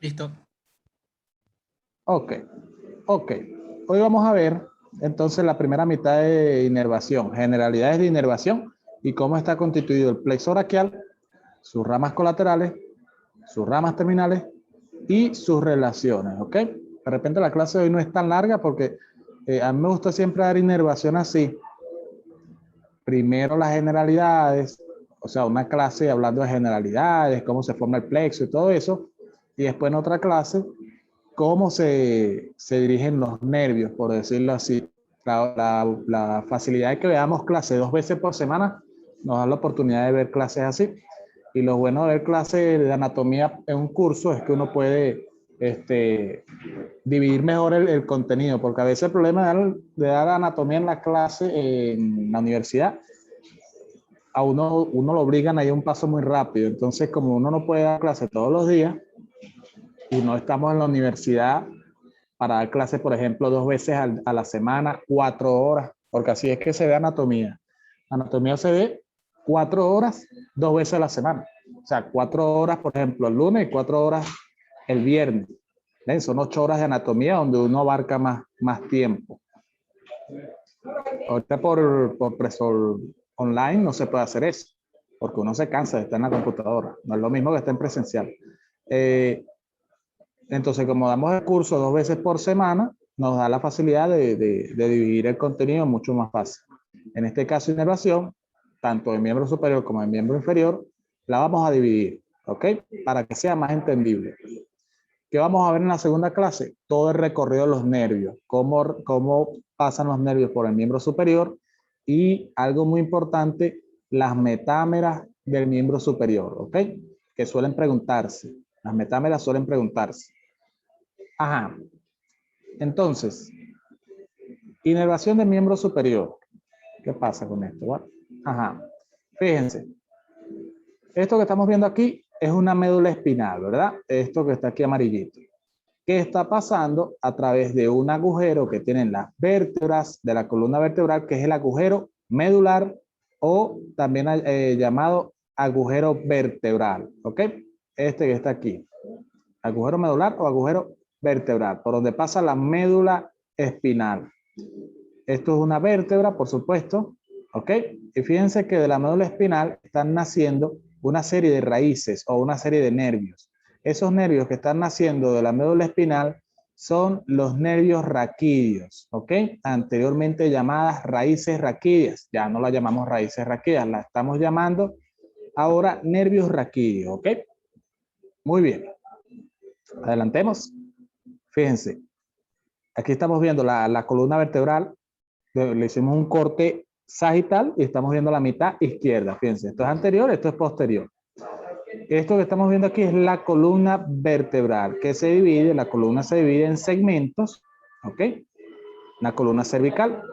Listo. Ok, ok. Hoy vamos a ver entonces la primera mitad de inervación, generalidades de inervación y cómo está constituido el plexo braquial, sus ramas colaterales, sus ramas terminales y sus relaciones, ¿ok? De repente la clase de hoy no es tan larga porque a mí me gusta siempre dar inervación así. Primero las generalidades, o sea, una clase hablando de generalidades, cómo se forma el plexo y todo eso, y después en otra clase cómo se dirigen los nervios, por decirlo así. La facilidad de que veamos clases 2 veces por semana nos da la oportunidad de ver clases así. Y lo bueno de ver clases de anatomía en un curso es que uno puede dividir mejor el contenido, porque a veces el problema de dar anatomía en la clase en la universidad, a uno lo obligan a ir un paso muy rápido. Entonces, como uno no puede dar clase todos los días y no estamos en la universidad para dar clases, por ejemplo, 2 veces a la semana, 4 horas, porque así es que se ve anatomía. Anatomía se ve 4 horas, 2 veces a la semana. O sea, 4 horas, por ejemplo, el lunes y 4 horas el viernes. ¿Ven? Son 8 horas de anatomía donde uno abarca más tiempo. Ahorita por profesor online no se puede hacer eso, porque uno se cansa de estar en la computadora. No es lo mismo que estar en presencial. Entonces, como damos el curso 2 veces por semana, nos da la facilidad de dividir el contenido mucho más fácil. En este caso, inervación, tanto de miembro superior como de miembro inferior, la vamos a dividir, ¿ok? Para que sea más entendible. ¿Qué vamos a ver en la segunda clase? Todo el recorrido de los nervios, cómo pasan los nervios por el miembro superior y algo muy importante, las metámeras del miembro superior, ¿ok? Que suelen preguntarse. Las metámeras suelen preguntarse. Ajá. Entonces, inervación del miembro superior. ¿Qué pasa con esto? Bueno, ajá. Fíjense. Esto que estamos viendo aquí es una médula espinal, ¿verdad? Esto que está aquí amarillito. ¿Qué está pasando? A través de un agujero que tienen las vértebras de la columna vertebral, que es el agujero medular o también llamado agujero vertebral, ¿ok? Este que está aquí. Agujero medular o agujero vertebral, por donde pasa la médula espinal. Esto es una vértebra, por supuesto, ¿ok? Y fíjense que de la médula espinal están naciendo una serie de raíces o una serie de nervios. Esos nervios que están naciendo de la médula espinal son los nervios raquídeos, ¿ok? Anteriormente llamadas raíces raquídeas. Ya no las llamamos raíces raquídeas, las estamos llamando ahora nervios raquídeos, ¿ok? Muy bien. Adelantemos. Fíjense, aquí estamos viendo la columna vertebral, le hicimos un corte sagital y estamos viendo la mitad izquierda. Fíjense, esto es anterior, esto es posterior. Esto que estamos viendo aquí es la columna vertebral, que se divide, la columna se divide en segmentos, ¿ok? La columna cervical,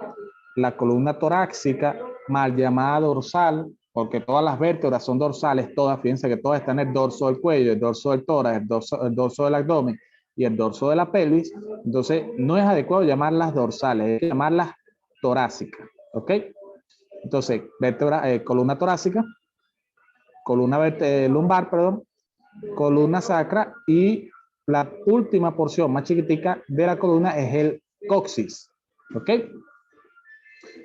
la columna torácica, mal llamada dorsal, porque todas las vértebras son dorsales, todas, fíjense que todas están en el dorso del cuello, el dorso del tórax, el dorso del abdomen y el dorso de la pelvis. Entonces, no es adecuado llamarlas dorsales, hay que llamarlas torácicas, ¿ok? Entonces, columna torácica, columna lumbar, perdón, columna sacra y la última porción más chiquitica de la columna es el coxis, ¿ok?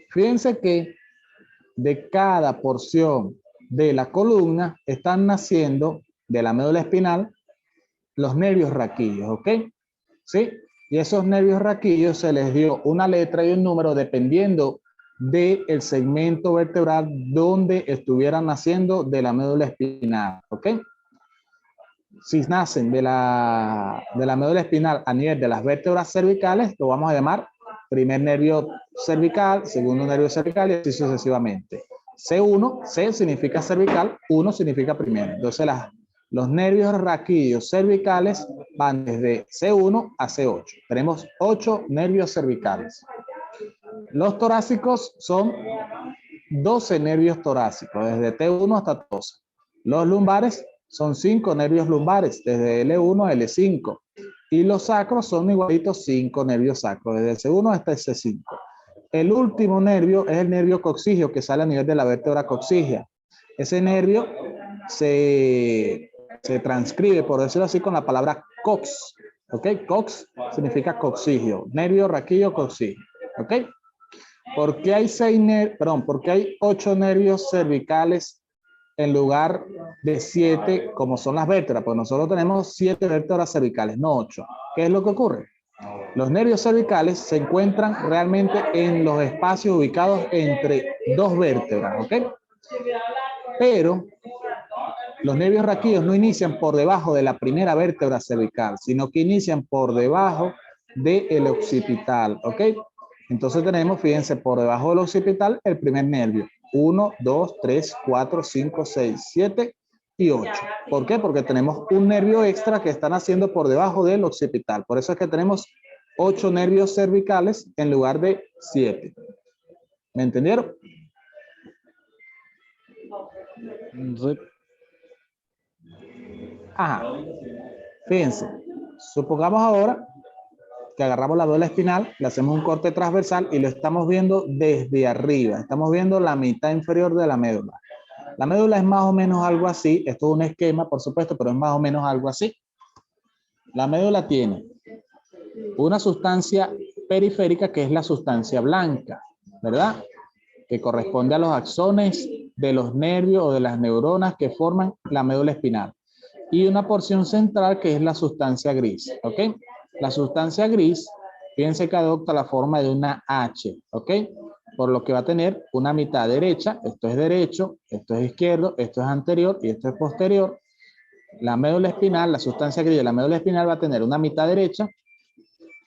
Fíjense que de cada porción de la columna están naciendo de la médula espinal los nervios raquídeos, ¿ok? ¿Sí? Y esos nervios raquídeos se les dio una letra y un número dependiendo del segmento vertebral donde estuvieran naciendo de la médula espinal, ¿ok? Si nacen de la médula espinal a nivel de las vértebras cervicales, lo vamos a llamar primer nervio cervical, segundo nervio cervical y así sucesivamente. C1, C significa cervical, 1 significa primero. Entonces los nervios raquídeos cervicales van desde C1 a C8. Tenemos 8 nervios cervicales. Los torácicos son 12 nervios torácicos, desde T1 hasta T12. Los lumbares son 5 nervios lumbares, desde L1 a L5. Y los sacros son igualitos 5 nervios sacros, desde C1 hasta C5. El último nervio es el nervio coxígeo, que sale a nivel de la vértebra coxígea. Ese nervio se se transcribe, por decirlo así, con la palabra cox. ¿Ok? Cox significa coxigio, nervio raquídeo coxigio. ¿Ok? ¿Por qué hay por qué hay 8 nervios cervicales en lugar de 7 como son las vértebras? Pues nosotros tenemos 7 vértebras cervicales, no 8. ¿Qué es lo que ocurre? Los nervios cervicales se encuentran realmente en los espacios ubicados entre 2 vértebras, ¿ok? Pero los nervios raquídeos no inician por debajo de la primera vértebra cervical, sino que inician por debajo del occipital, ¿ok? Entonces tenemos, fíjense, por debajo del occipital el primer nervio. 1, 2, 3, 4, 5, 6, 7 y 8. ¿Por qué? Porque tenemos un nervio extra que están haciendo por debajo del occipital. Por eso es que tenemos 8 nervios cervicales en lugar de 7. ¿Me entendieron? Sí. Ajá. Fíjense, supongamos ahora que agarramos la médula espinal, le hacemos un corte transversal y lo estamos viendo desde arriba. Estamos viendo la mitad inferior de la médula. La médula es más o menos algo así. Esto es un esquema, por supuesto, pero es más o menos algo así. La médula tiene una sustancia periférica que es la sustancia blanca, ¿verdad? Que corresponde a los axones de los nervios o de las neuronas que forman la médula espinal. Y una porción central que es la sustancia gris, ¿ok? La sustancia gris, fíjense que adopta la forma de una H, ¿ok? Por lo que va a tener una mitad derecha, esto es derecho, esto es izquierdo, esto es anterior y esto es posterior. La médula espinal, la sustancia gris de la médula espinal va a tener una mitad derecha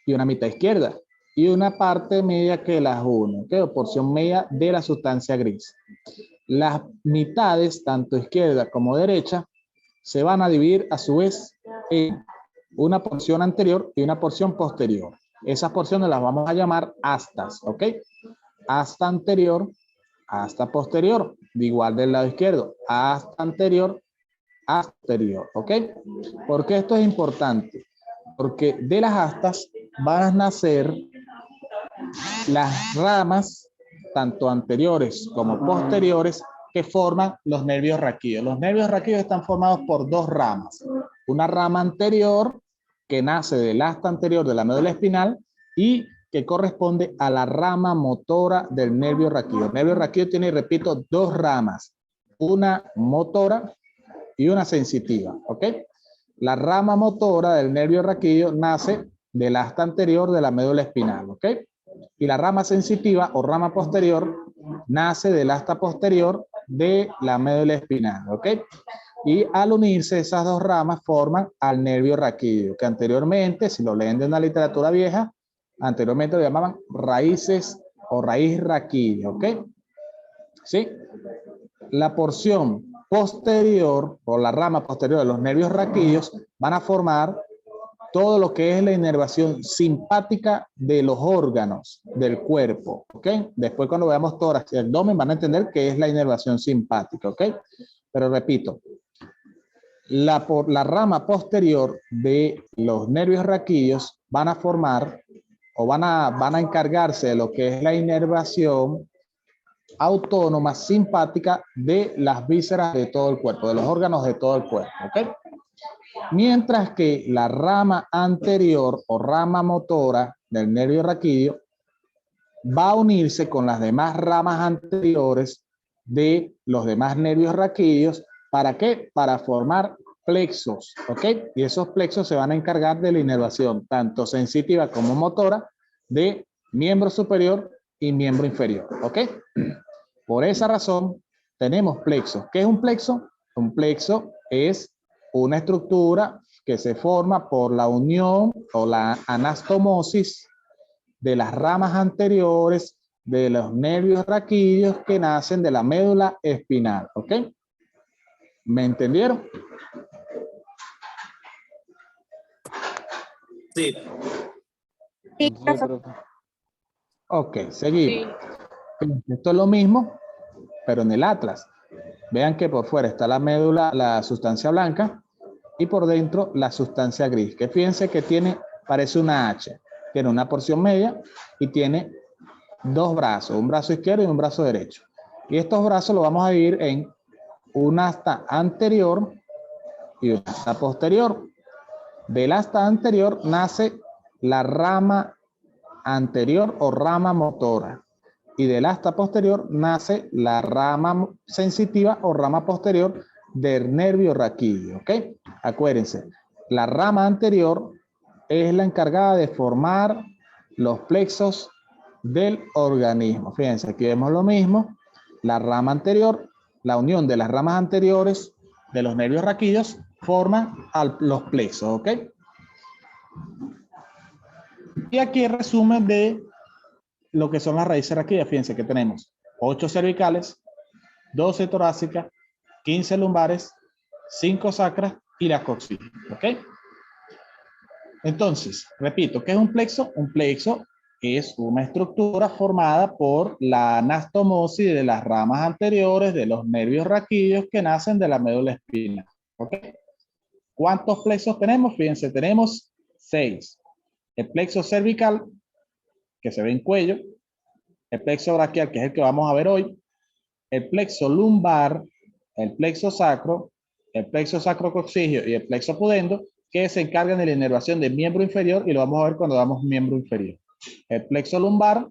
y una mitad izquierda y una parte media que las une, ¿ok? O porción media de la sustancia gris. Las mitades, tanto izquierda como derecha, se van a dividir a su vez en una porción anterior y una porción posterior. Esas porciones las vamos a llamar astas, ¿ok? Asta anterior, asta posterior, de igual del lado izquierdo, asta anterior, asta posterior, ¿ok? ¿Por qué esto es importante? Porque de las astas van a nacer las ramas, tanto anteriores como posteriores, que forman los nervios raquídeos. Los nervios raquídeos están formados por 2 ramas. Una rama anterior que nace del asta anterior de la médula espinal y que corresponde a la rama motora del nervio raquídeo. El nervio raquídeo tiene, repito, 2 ramas. Una motora y una sensitiva, ¿ok? La rama motora del nervio raquídeo nace del asta anterior de la médula espinal, ¿ok? Y la rama sensitiva o rama posterior nace del asta posterior de la médula espinal, ¿ok? Y al unirse esas 2 ramas forman al nervio raquídeo, que anteriormente, si lo leen de una literatura vieja, anteriormente lo llamaban raíces o raíz raquídeo, ¿ok? ¿Sí? La porción posterior o la rama posterior de los nervios raquídeos van a formar todo lo que es la inervación simpática de los órganos del cuerpo, ¿ok? Después cuando veamos tórax y abdomen van a entender qué es la inervación simpática, ¿ok? Pero repito, la rama posterior de los nervios raquídeos van a formar o van a encargarse de lo que es la inervación autónoma simpática de las vísceras de todo el cuerpo, de los órganos de todo el cuerpo, ¿ok? Mientras que la rama anterior o rama motora del nervio raquídeo va a unirse con las demás ramas anteriores de los demás nervios raquídeos. ¿Para qué? Para formar plexos, ¿ok? Y esos plexos se van a encargar de la inervación tanto sensitiva como motora de miembro superior y miembro inferior, ¿ok? Por esa razón tenemos plexos. ¿Qué es un plexo? Un plexo es una estructura que se forma por la unión o la anastomosis de las ramas anteriores de los nervios raquídeos que nacen de la médula espinal, ¿ok? ¿Me entendieron? Sí. Sí, profe. Ok, seguimos. Esto es lo mismo, pero en el atlas. Vean que por fuera está la médula, la sustancia blanca, y por dentro la sustancia gris, que fíjense que tiene, parece una H, tiene una porción media y tiene 2 brazos, un brazo izquierdo y un brazo derecho. Y estos brazos los vamos a dividir en una asta anterior y un asta posterior. Del asta anterior nace la rama anterior o rama motora. Y del asta posterior nace la rama sensitiva o rama posterior del nervio raquídeo. ¿Ok? Acuérdense, la rama anterior es la encargada de formar los plexos del organismo. Fíjense, aquí vemos lo mismo. La rama anterior, la unión de las ramas anteriores de los nervios raquídeos forman los plexos. ¿Ok? Y aquí el resumen de lo que son las raíces raquídeas. Fíjense que tenemos 8 cervicales, 12 torácicas, 15 lumbares, 5 sacras y la coxis. ¿Ok? Entonces, repito, ¿qué es un plexo? Un plexo es una estructura formada por la anastomosis de las ramas anteriores de los nervios raquídeos que nacen de la médula espinal. ¿Ok? ¿Cuántos plexos tenemos? Fíjense, tenemos 6. El plexo cervical, que se ve en cuello, el plexo braquial, que es el que vamos a ver hoy, el plexo lumbar, el plexo sacrococcigio y el plexo pudendo, que se encargan de la inervación del miembro inferior, y lo vamos a ver cuando damos miembro inferior. El plexo lumbar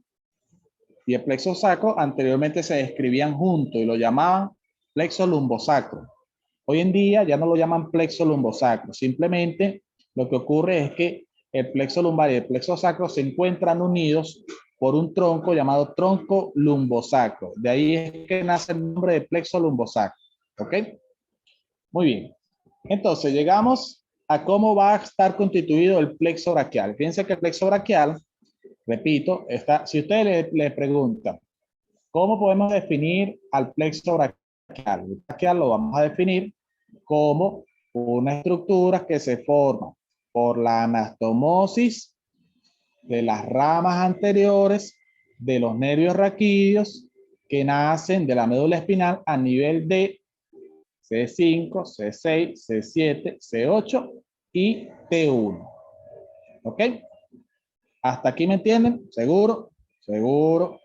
y el plexo sacro anteriormente se describían juntos y lo llamaban plexo lumbosacro. Hoy en día ya no lo llaman plexo lumbosacro, simplemente lo que ocurre es que el plexo lumbar y el plexo sacro se encuentran unidos por un tronco llamado tronco lumbosacro. De ahí es que nace el nombre de plexo lumbosacro. ¿Ok? Muy bien. Entonces llegamos a cómo va a estar constituido el plexo braquial. Fíjense que el plexo braquial, repito, si usted le pregunta, ¿cómo podemos definir al plexo braquial? El braquial lo vamos a definir como una estructura que se forma por la anastomosis de las ramas anteriores de los nervios raquídeos que nacen de la médula espinal a nivel de C5, C6, C7, C8 y T1. ¿Ok? ¿Hasta aquí me entienden? ¿Seguro? ¿Seguro?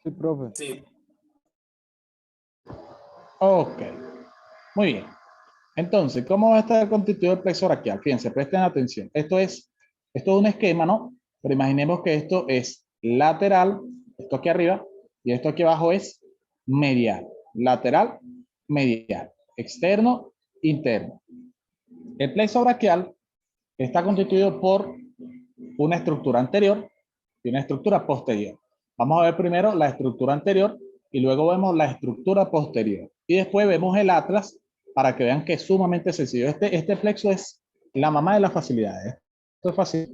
Sí, profe. Sí. Ok. Muy bien. Entonces, ¿cómo va a estar constituido el plexo braquial? Fíjense, presten atención. Esto es un esquema, ¿no? Pero imaginemos que esto es lateral, esto aquí arriba, y esto aquí abajo es medial. Lateral, medial. Externo, interno. El plexo braquial está constituido por una estructura anterior y una estructura posterior. Vamos a ver primero la estructura anterior y luego vemos la estructura posterior. Y después vemos el atlas para que vean que es sumamente sencillo. Este plexo es la mamá de las facilidades. Esto es fácil.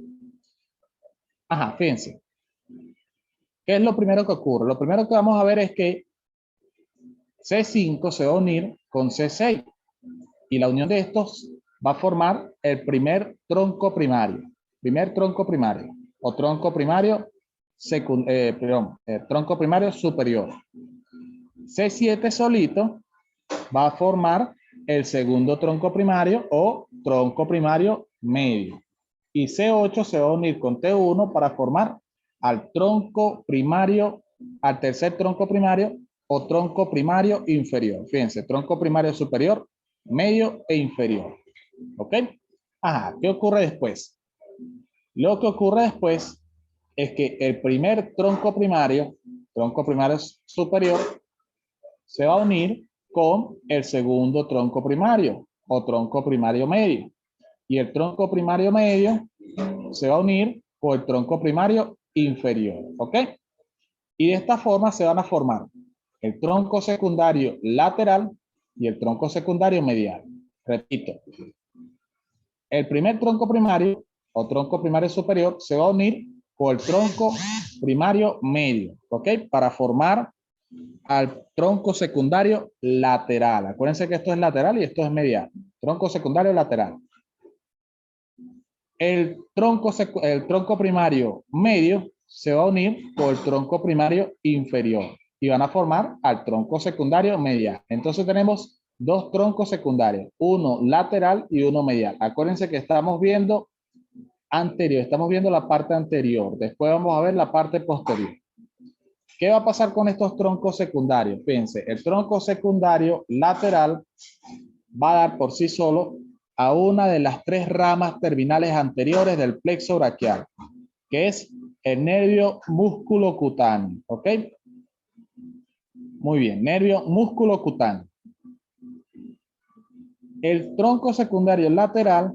Ajá, fíjense. ¿Qué es lo primero que ocurre? Lo primero que vamos a ver es que C5 se va a unir con C6 y la unión de estos va a formar el primer tronco primario. Primer tronco primario o tronco primario, tronco primario superior. C7 solito va a formar el segundo tronco primario o tronco primario medio. Y C8 se va a unir con T1 para formar al tronco primario, al tercer tronco primario o tronco primario inferior. Fíjense, tronco primario superior, medio e inferior. ¿Ok? Ajá, ¿qué ocurre después? Lo que ocurre después es que el primer tronco primario superior, se va a unir con el segundo tronco primario o tronco primario medio. Y el tronco primario medio se va a unir con el tronco primario inferior. ¿Ok? Y de esta forma se van a formar el tronco secundario lateral y el tronco secundario medial. Repito, el primer tronco primario o tronco primario superior se va a unir con el tronco primario medio, ¿ok? Para formar al tronco secundario lateral. Acuérdense que esto es lateral y esto es medial. Tronco secundario lateral. El tronco primario medio se va a unir con el tronco primario inferior y van a formar al tronco secundario medial. Entonces tenemos dos troncos secundarios, uno lateral y uno medial. Acuérdense que estamos viendo anterior, estamos viendo la parte anterior. Después vamos a ver la parte posterior. ¿Qué va a pasar con estos troncos secundarios? Fíjense, el tronco secundario lateral va a dar por sí solo a una de las tres ramas terminales anteriores del plexo braquial, que es el nervio músculo cutáneo. ¿Ok? Muy bien, nervio músculo cutáneo. El tronco secundario lateral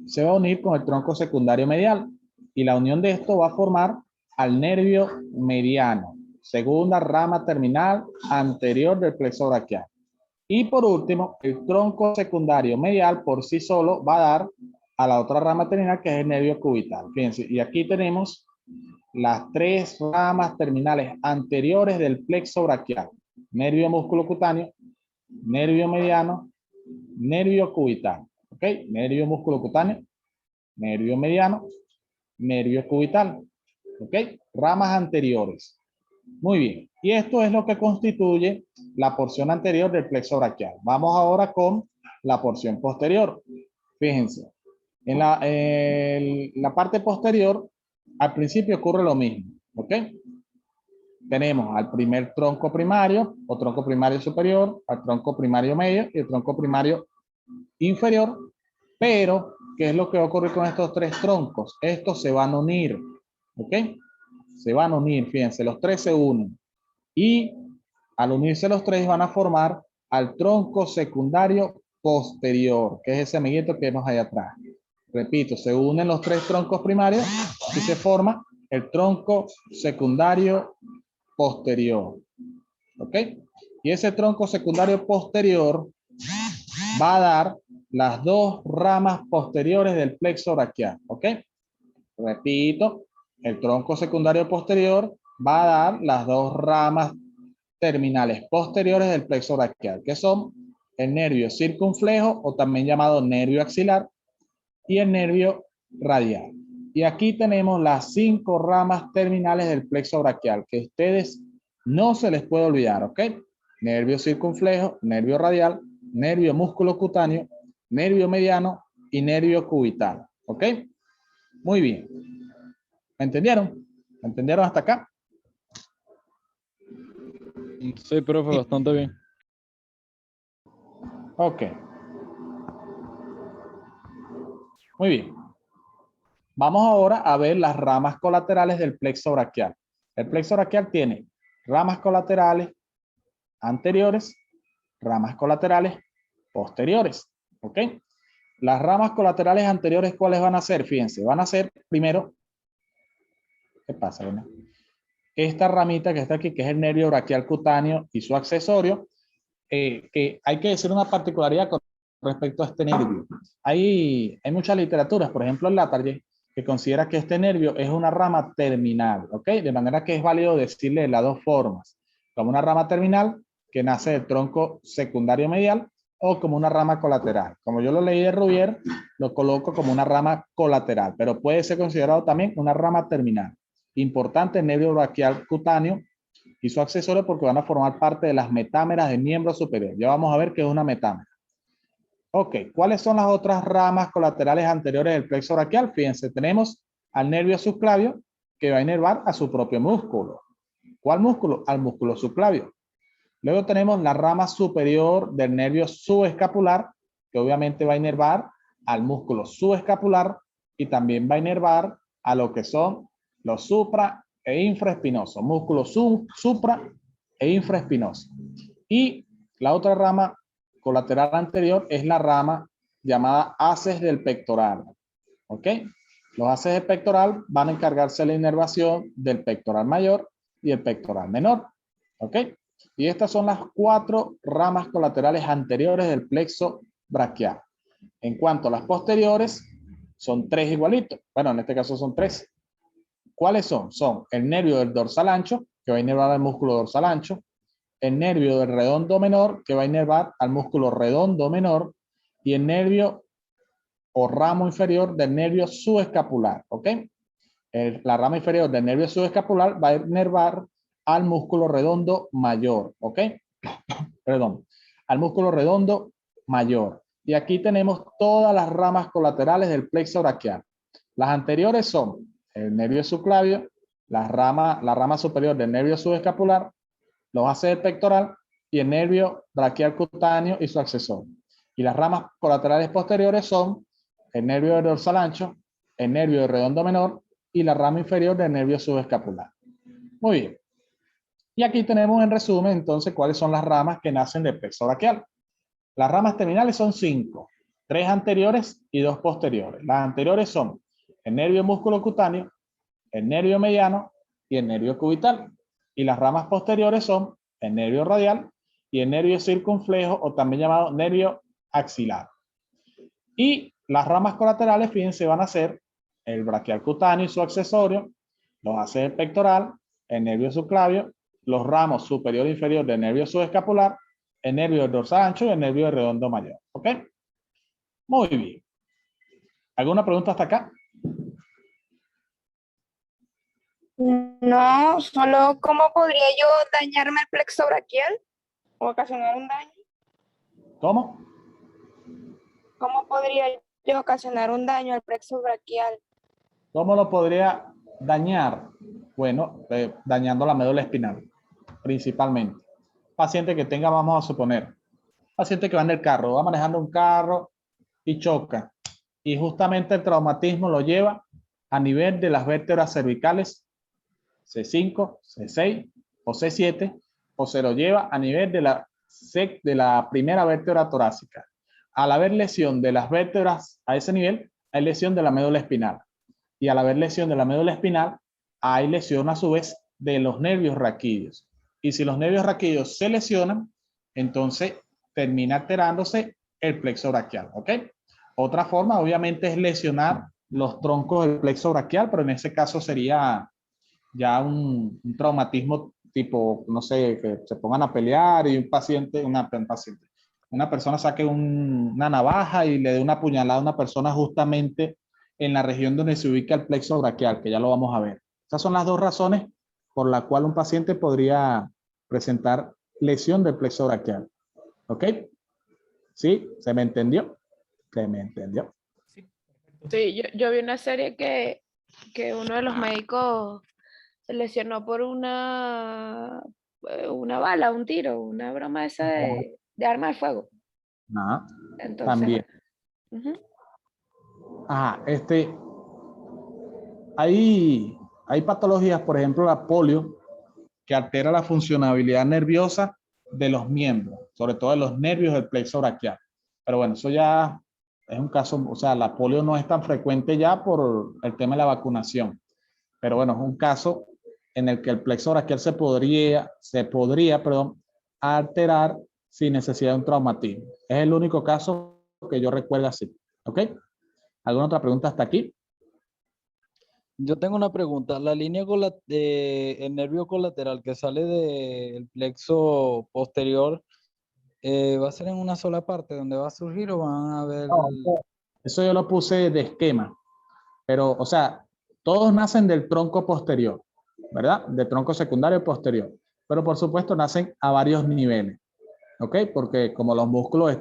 se va a unir con el tronco secundario medial y la unión de esto va a formar al nervio mediano, segunda rama terminal anterior del plexo braquial. Y por último, el tronco secundario medial por sí solo va a dar a la otra rama terminal, que es el nervio cubital. Fíjense, y aquí tenemos las tres ramas terminales anteriores del plexo braquial: nervio músculo cutáneo, nervio mediano, nervio cubital. ¿Ok? Nervio músculo cutáneo, nervio mediano, nervio cubital. ¿Ok? Ramas anteriores. Muy bien. Y esto es lo que constituye la porción anterior del plexo braquial. Vamos ahora con la porción posterior. Fíjense. En la parte posterior, al principio ocurre lo mismo. ¿Ok? Tenemos al primer tronco primario o tronco primario superior, al tronco primario medio y el tronco primario inferior. Pero, ¿qué es lo que va a ocurrir con estos tres troncos? Estos se van a unir. ¿Ok? Se van a unir, fíjense, los tres se unen. Y al unirse los tres van a formar al tronco secundario posterior, que es ese amiguito que vemos ahí atrás. Repito, se unen los tres troncos primarios y se forma el tronco secundario posterior. ¿Ok? Y ese tronco secundario posterior va a dar las dos ramas posteriores del plexo braquial. ¿Ok? Repito, el tronco secundario posterior va a dar las dos ramas terminales posteriores del plexo braquial, que son el nervio circunflejo o también llamado nervio axilar y el nervio radial. Y aquí tenemos las 5 ramas terminales del plexo braquial que ustedes no se les puede olvidar, ¿ok? Nervio circunflejo, nervio radial, nervio músculo cutáneo, nervio mediano y nervio cubital, ¿ok? Muy bien. ¿Me entendieron? ¿Me entendieron hasta acá? Sí, profe, bastante bien. Ok. Muy bien. Vamos ahora a ver las ramas colaterales del plexo braquial. El plexo braquial tiene ramas colaterales anteriores, ramas colaterales posteriores. ¿Ok? Las ramas colaterales anteriores, ¿cuáles van a ser? Fíjense, van a ser primero, ¿qué pasa? Bueno, esta ramita que está aquí, que es el nervio braquial cutáneo y su accesorio, que hay que decir una particularidad con respecto a este nervio. Hay muchas literaturas, por ejemplo, el Latarjet, que considera que este nervio es una rama terminal, ¿ok? De manera que es válido decirle de las dos formas, como una rama terminal que nace del tronco secundario medial o como una rama colateral. Como yo lo leí de Rubier, lo coloco como una rama colateral, pero puede ser considerado también una rama terminal. Importante el nervio braquial cutáneo y su accesorio porque van a formar parte de las metámeras del miembro superior. Ya vamos a ver qué es una metámera. Ok, ¿cuáles son las otras ramas colaterales anteriores del plexo braquial? Fíjense, tenemos al nervio subclavio que va a inervar a su propio músculo. ¿Cuál músculo? Al músculo subclavio. Luego tenemos la rama superior del nervio subescapular que obviamente va a inervar al músculo subescapular y también va a inervar a lo que son los supra e infraespinosos, músculos supra e infraespinosos. Y la otra rama colateral anterior es la rama llamada haces del pectoral. ¿Ok? Los haces del pectoral van a encargarse de la inervación del pectoral mayor y el pectoral menor. ¿Ok? Y estas son las 4 ramas colaterales anteriores del plexo braquial. En cuanto a las posteriores, son 3 igualitos. Bueno, en este caso son 3. ¿Cuáles son? Son el nervio del dorsal ancho, que va a inervar al músculo dorsal ancho, el nervio del redondo menor, que va a inervar al músculo redondo menor, y el nervio o ramo inferior del nervio subescapular. ¿Ok? La rama inferior del nervio subescapular va a inervar al músculo redondo mayor. ¿Ok? Perdón. Al músculo redondo mayor. Y aquí tenemos todas las ramas colaterales del plexo braquial. Las anteriores son el nervio subclavio, la rama superior del nervio subescapular, los hace del pectoral y el nervio braquial cutáneo y su accesorio. Y las ramas colaterales posteriores son el nervio dorsal ancho, el nervio redondo menor y la rama inferior del nervio subescapular. Muy bien. Y aquí tenemos en resumen entonces cuáles son las ramas que nacen del plexo braquial. Las ramas terminales son 5, 3 anteriores y 2 posteriores. Las anteriores son el nervio músculo cutáneo, el nervio mediano y el nervio cubital. Y las ramas posteriores son el nervio radial y el nervio circunflejo o también llamado nervio axilar. Y las ramas colaterales, fíjense, van a ser el braquial cutáneo y su accesorio, los hace el pectoral, el nervio subclavio, los ramos superior e inferior del nervio subescapular, el nervio dorsal ancho y el nervio redondo mayor. ¿Ok? Muy bien. ¿Alguna pregunta hasta acá? No, solo cómo podría yo dañarme el plexo braquial o ocasionar un daño. ¿Cómo? ¿Cómo podría yo ocasionar un daño al plexo braquial? ¿Cómo lo podría dañar? Bueno, dañando la médula espinal, principalmente. Paciente que tenga, vamos a suponer, paciente que va en el carro, va manejando un carro y choca. Y justamente el traumatismo lo lleva a nivel de las vértebras cervicales C5, C6 o C7, o se lo lleva a nivel de la primera vértebra torácica. Al haber lesión de las vértebras a ese nivel, hay lesión de la médula espinal. Y al haber lesión de la médula espinal, hay lesión a su vez de los nervios raquídeos. Y si los nervios raquídeos se lesionan, entonces termina alterándose el plexo braquial. ¿Ok? Otra forma, obviamente, es lesionar los troncos del plexo braquial, pero en ese caso sería ya un traumatismo tipo, no sé, que se pongan a pelear y una persona saque una navaja y le dé una puñalada a una persona justamente en la región donde se ubica el plexo braquial, que ya lo vamos a ver. Esas son las dos razones por las cuales un paciente podría presentar lesión del plexo braquial. ¿Ok? ¿Sí? ¿Se me entendió? ¿Se me entendió? Sí, yo vi una serie que uno de los médicos se lesionó por una bala, un tiro, una broma esa de arma de fuego. Nada. Entonces, También. bueno. Ajá, hay patologías, por ejemplo, la polio, que altera la funcionabilidad nerviosa de los miembros, sobre todo de los nervios del plexo braquial. Pero bueno, eso ya es un caso, o sea, la polio no es tan frecuente ya por el tema de la vacunación. Pero bueno, es un caso en el que el plexo braquial se podría, alterar sin necesidad de un traumatismo. Es el único caso que yo recuerdo así. ¿Ok? ¿Alguna otra pregunta hasta aquí? Yo tengo una pregunta. La línea el nervio colateral que sale del plexo posterior, ¿va a ser en una sola parte donde va a surgir o van a ver? Eso yo lo puse de esquema. Pero, o sea, todos nacen del tronco posterior, ¿verdad? Del tronco secundario posterior. Pero por supuesto nacen a varios niveles, ¿ok? Porque como los músculos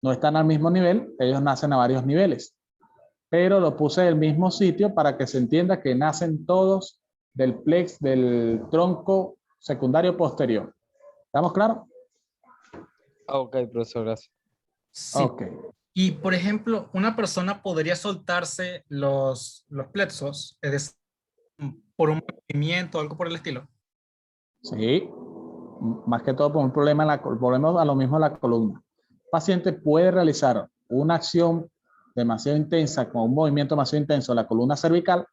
no están al mismo nivel, ellos nacen a varios niveles. Pero lo puse del mismo sitio para que se entienda que nacen todos del tronco secundario posterior. ¿Estamos claros? Ah, ok, profesor, gracias. Sí. Ok. Y por ejemplo, una persona podría soltarse los plexos, es decir, por un movimiento o algo por el estilo. Sí. Más que todo por un problema, volvemos a lo mismo en la columna. El paciente puede realizar una acción demasiado intensa, con un movimiento demasiado intenso en la columna cervical.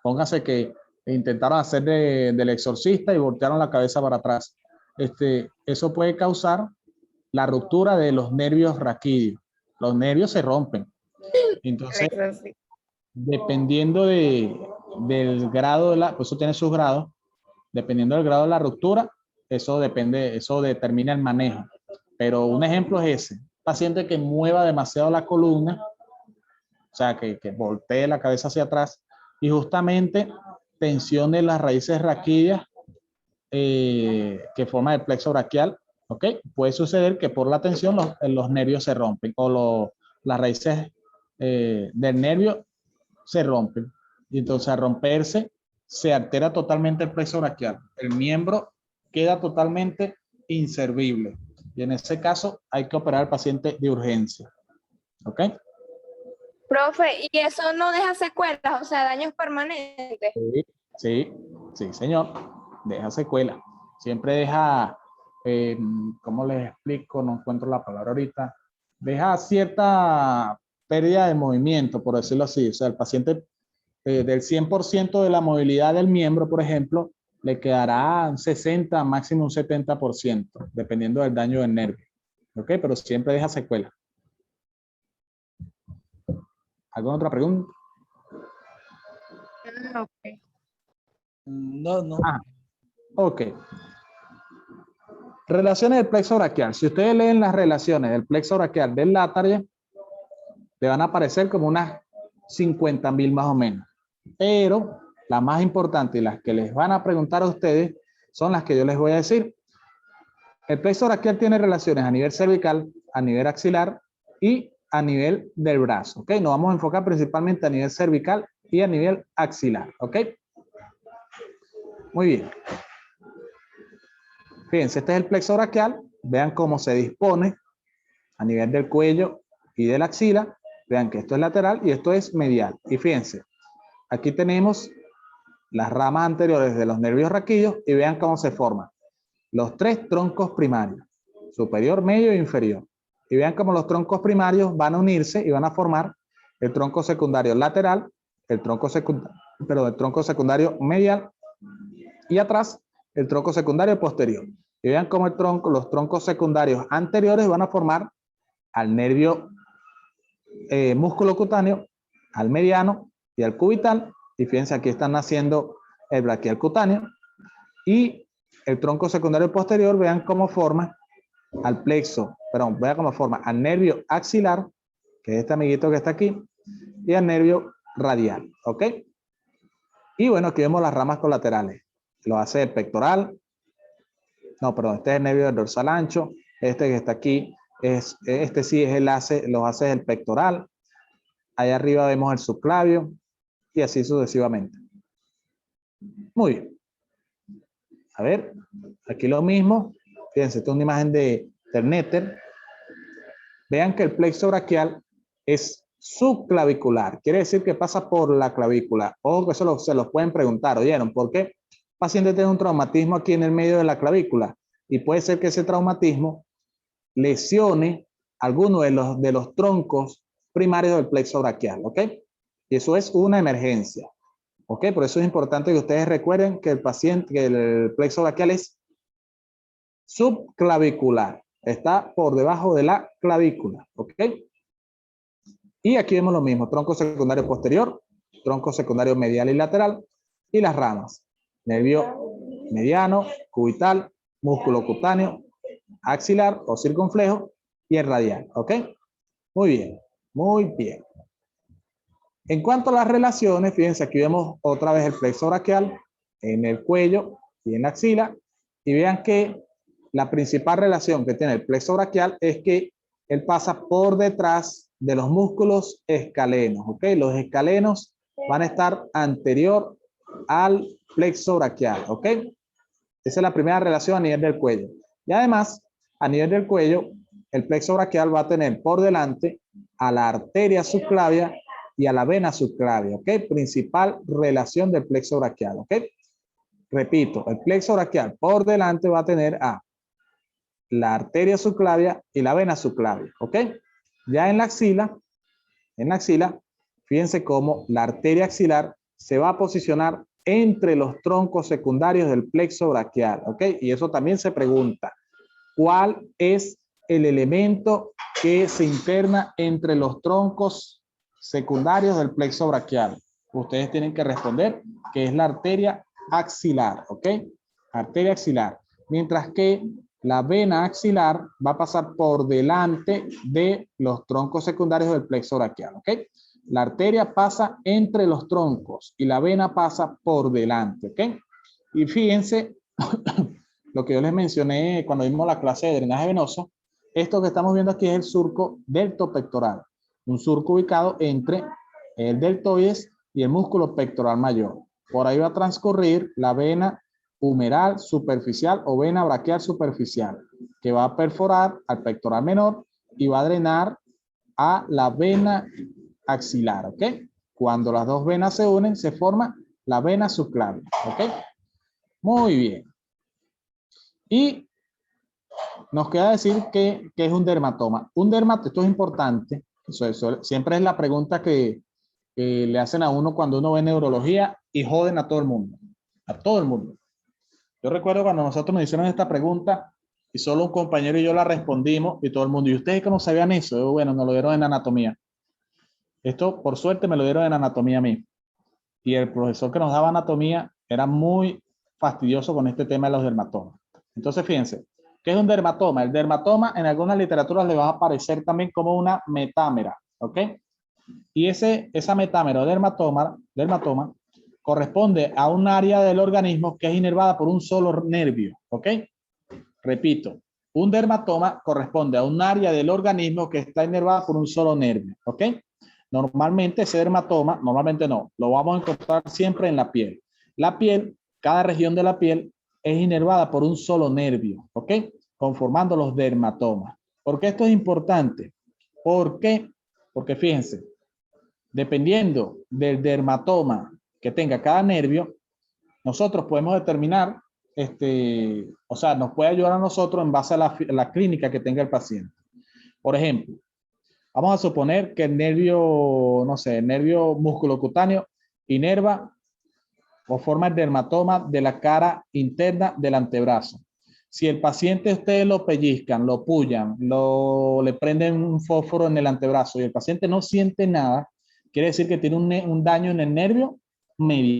Póngase que intentaron hacer del exorcista y voltearon la cabeza para atrás. Eso puede causar la ruptura de los nervios raquídeos. Los nervios se rompen. Entonces, Eso sí. dependiendo del grado pues eso tiene sus grados, dependiendo del grado de la ruptura, eso determina el manejo. Pero un ejemplo es ese: paciente que mueva demasiado la columna, o sea, que voltee la cabeza hacia atrás y justamente tensione las raíces raquídeas que forman el plexo braquial, ¿ok? Puede suceder que por la tensión los nervios se rompen o las raíces del nervio se rompen. Y entonces al romperse se altera totalmente el plexo braquial. El miembro queda totalmente inservible. Y en ese caso hay que operar al paciente de urgencia. ¿Ok? Profe, ¿y eso no deja secuelas, o sea, daños permanentes? Sí, señor. Deja secuela. Siempre deja, ¿cómo les explico? No encuentro la palabra ahorita. Deja cierta pérdida de movimiento, por decirlo así. O sea, el paciente del 100% de la movilidad del miembro, por ejemplo, le quedará un 60, máximo un 70%, dependiendo del daño del nervio. ¿Ok? Pero siempre deja secuela. ¿Alguna otra pregunta? Ok. No. Ok. Relaciones del plexo braquial. Si ustedes leen las relaciones del plexo braquial del láteres, le van a aparecer como unas 50.000 más o menos. Pero las más importantes y las que les van a preguntar a ustedes son las que yo les voy a decir. El plexo braquial tiene relaciones a nivel cervical, a nivel axilar y a nivel del brazo. ¿Ok? Nos vamos a enfocar principalmente a nivel cervical y a nivel axilar. ¿Ok? Muy bien. Fíjense, este es el plexo braquial. Vean cómo se dispone a nivel del cuello y de la axila. Vean que esto es lateral y esto es medial. Y fíjense, aquí tenemos las ramas anteriores de los nervios raquídeos y vean cómo se forman los tres troncos primarios, superior, medio e inferior. Y vean cómo los troncos primarios van a unirse y van a formar el tronco secundario lateral, el tronco secundario medial y atrás el tronco secundario posterior. Y vean cómo los troncos secundarios anteriores van a formar al nervio músculo cutáneo, al mediano y al cubital. Y fíjense, aquí están naciendo el braquial cutáneo. Y el tronco secundario posterior, vean cómo forma al plexo, perdón, vean cómo forma al nervio axilar, que es este amiguito que está aquí, y al nervio radial. ¿Ok? Y bueno, aquí vemos las ramas colaterales. Lo hace el pectoral. No, perdón, este es el nervio del dorsal ancho. Este que está aquí, este sí es los hace del pectoral. Allá arriba vemos el subclavio y así sucesivamente. Muy bien. A ver, aquí lo mismo. Fíjense, esta es una imagen del néter. Vean que el plexo braquial es subclavicular. Quiere decir que pasa por la clavícula. Ojo que eso se los pueden preguntar. ¿Oyeron? ¿Por qué? El paciente tiene un traumatismo aquí en el medio de la clavícula y puede ser que ese traumatismo lesione alguno de los troncos primarios del plexo braquial. ¿Ok? Y eso es una emergencia. ¿Ok? Por eso es importante que ustedes recuerden que el plexo braquial es subclavicular. Está por debajo de la clavícula. ¿Ok? Y aquí vemos lo mismo. Tronco secundario posterior, tronco secundario medial y lateral, y las ramas. Nervio mediano, cubital, músculo cutáneo, axilar o circunflejo y el radial. ¿Ok? Muy bien. Muy bien. En cuanto a las relaciones, fíjense, aquí vemos otra vez el plexo braquial en el cuello y en la axila. Y vean que la principal relación que tiene el plexo braquial es que él pasa por detrás de los músculos escalenos. ¿Ok? Los escalenos van a estar anterior al plexo braquial. ¿Ok? Esa es la primera relación a nivel del cuello. Y además, a nivel del cuello, el plexo braquial va a tener por delante a la arteria subclavia y a la vena subclavia, ¿ok? Principal relación del plexo braquial, ¿ok? Repito, el plexo braquial por delante va a tener a la arteria subclavia y la vena subclavia, ¿ok? Ya en la axila, fíjense cómo la arteria axilar se va a posicionar entre los troncos secundarios del plexo braquial, ¿ok? Y eso también se pregunta, ¿cuál es el elemento que se interna entre los troncos secundarios del plexo braquial? Ustedes tienen que responder que es la arteria axilar, ¿ok? Arteria axilar. Mientras que la vena axilar va a pasar por delante de los troncos secundarios del plexo braquial, ¿ok? La arteria pasa entre los troncos y la vena pasa por delante, ¿ok? Y fíjense lo que yo les mencioné cuando vimos la clase de drenaje venoso. Esto que estamos viendo aquí es el surco deltopectoral, un surco ubicado entre el deltoides y el músculo pectoral mayor. por ahí va a transcurrir la vena humeral superficial o vena braquial superficial, que va a perforar al pectoral menor y va a drenar a la vena axilar, ¿ok? Cuando las dos venas se unen, se forma la vena subclavia, ¿ok? Muy bien. Y nos queda decir que es un dermatoma. Un dermatoma, esto es importante, siempre es la pregunta que le hacen a uno cuando uno ve neurología y joden a todo el mundo. A todo el mundo. Yo recuerdo cuando nosotros nos hicieron esta pregunta y solo un compañero y yo la respondimos y todo el mundo, ¿y ustedes cómo sabían eso? Yo, bueno, nos lo dieron en anatomía. Esto, por suerte, me lo dieron en anatomía a mí. Y el profesor que nos daba anatomía era muy fastidioso con este tema de los dermatomas. Entonces, fíjense, ¿qué es un dermatoma? El dermatoma en algunas literaturas le va a aparecer también como una metámera, ¿ok? Y esa metámera o dermatoma corresponde a un área del organismo que es inervada por un solo nervio, ¿ok? Repito, un dermatoma corresponde a un área del organismo que está inervada por un solo nervio, ¿ok? Normalmente ese dermatoma, normalmente no, lo vamos a encontrar siempre en la piel. La piel, cada región de la piel es inervada por un solo nervio, ¿ok? Conformando los dermatomas. ¿Por qué esto es importante? ¿Por qué? Porque fíjense, dependiendo del dermatoma que tenga cada nervio, nosotros podemos determinar, o sea, nos puede ayudar a nosotros en base a la clínica que tenga el paciente. Por ejemplo, vamos a suponer que el nervio, no sé, el nervio musculocutáneo inerva o forma el dermatoma de la cara interna del antebrazo. Si el paciente ustedes lo pellizcan, lo pullan, le prenden un fósforo en el antebrazo y el paciente no siente nada, quiere decir que tiene un daño en el nervio medial.